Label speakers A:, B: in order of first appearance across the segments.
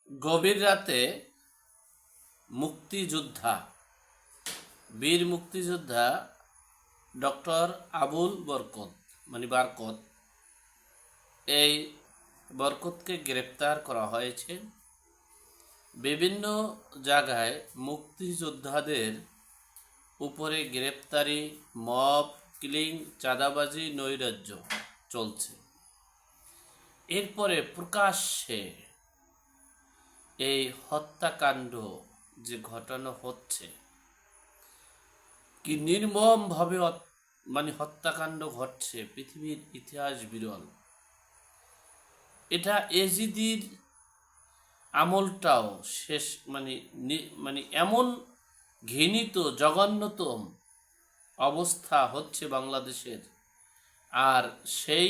A: গভীর রাতে মুক্তিযোদ্ধা বীর মুক্তিযোদ্ধা ডক্টর আবুল বরকত বারকত এই বরকতকে গ্রেপ্তার করা হয়েছে। বিভিন্ন জায়গায় মুক্তিযোদ্ধাদের উপরে গ্রেপ্তারি, মব কিলিং, চাঁদাবাজি, নৈরাজ্য চলছে। এরপরে প্রকাশ্যে এই হত্যাকাণ্ড যে ঘটানো হচ্ছে, কি নির্মমভাবে হত্যাকাণ্ড ঘটছে, পৃথিবীর ইতিহাস বিরল। এটা এজিদির আমলটাও শেষ, এমন ঘৃণিত জঘন্যতম অবস্থা হচ্ছে বাংলাদেশের। আর সেই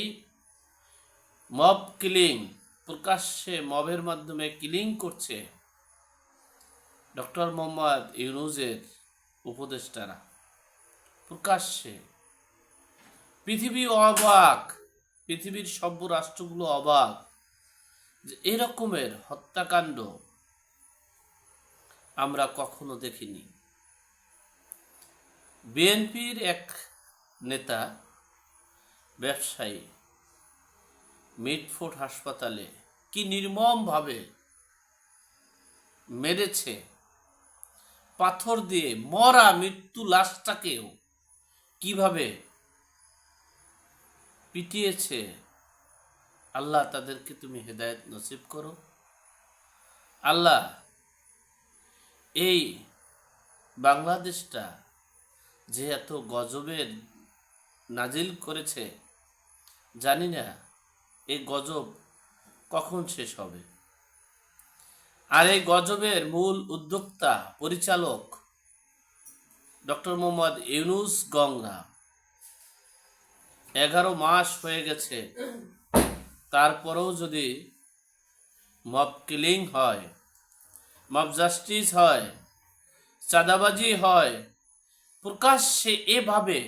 A: মব কিলিং, প্রকাশ্যে মবের মাধ্যমে কিলিং করছে ডক্টর মোহাম্মদ ইউনূসের উপদেষ্টারা। প্রকাশ্যে পৃথিবী অবাক, পৃথিবীর সভ্য রাষ্ট্রগুলো অবাক যে এরকমের হত্যাকাণ্ড আমরা কখনো দেখিনি। বিএনপির এক নেতা, ব্যবসায়ী, মিটফোর্ড হাসপাতালে কি নির্মমভাবে মেরেছে, পাথর দিয়ে মরা মৃত্যু লাশটাকেও কিভাবে পিটিয়েছে। আল্লাহ তাদেরকে তুমি হেদায়েত নসিব করো। আল্লাহ এই বাংলাদেশটা যে এত গজবের নাজিল করেছে, জানি না এই গজব কখন শেষ হবে। আর এই গজবের মূল উদ্যোক্তা, পরিচালক ডক্টর মোহাম্মদ ইউনূস গংরা। 11 মাস হয়ে গেছে, তারপরেও যদি মব কিলিং হয়, মব জাস্টিস হয়, চাঁদাবাজি হয়, প্রকাশ্যে এভাবে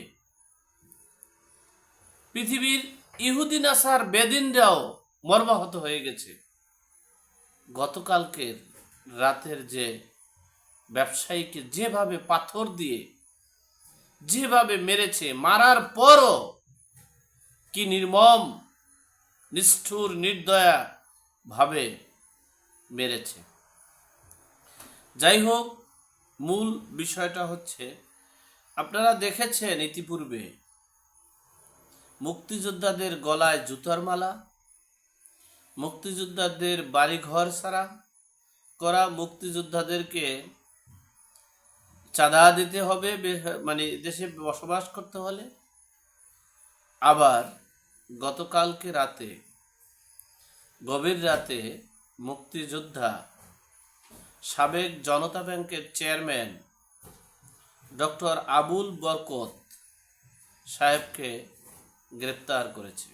A: পৃথিবীর ইহুদি নাসার বেদিনরাও মর্মাহত হয়ে গেছে। গতকালকের রাতের যে ব্যবসায়ীকে যেভাবে পাথর দিয়ে যেভাবে মেরেছে, মারার পরও কি নির্মম, নিষ্ঠুর, নির্দয়া ভাবে মেরেছে। যাই হোক, মূল বিষয়টা হচ্ছে, আপনারা দেখেছেন ইতিপূর্বে মুক্তিযোদ্ধাদের গলায় জুতার মালা, মুক্তিযোদ্ধাদের বাড়িঘর ছাড়া করা, মুক্তিযোদ্ধাদেরকে চাঁদা দিতে হবে দেশে বসবাস করতে হলে। আবার গতকালকে রাতে, গভীর রাতে মুক্তিযোদ্ধা সাবেক জনতা ব্যাংকের চেয়ারম্যান ডক্টর আবুল বরকত সাহেবকে গ্রেপ্তার করেছে।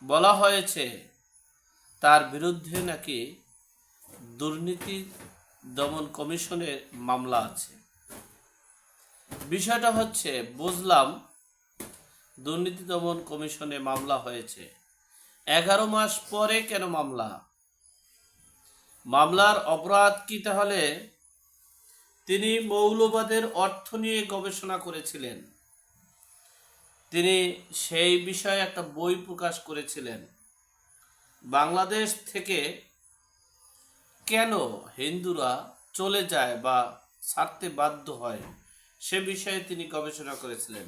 A: বলা হয়েছে তার বিরুদ্ধে নাকি দুর্নীতি দমন কমিশনের মামলা আছে। বিষয়টা হচ্ছে, বুঝলাম দুর্নীতি দমন কমিশনে মামলা হয়েছে, 11 মাস পরে কেন মামলা? মামলার অপরাধ কি তাহলে? তিনি মৌলবাদের অর্থ নিয়ে গবেষণা করেছিলেন, তিনি সেই বিষয়ে একটা বই প্রকাশ করেছিলেন। বাংলাদেশ থেকে কেন হিন্দুরা চলে যায় বা ছাড়তে বাধ্য হয়, সে বিষয়ে তিনি গবেষণা করেছিলেন।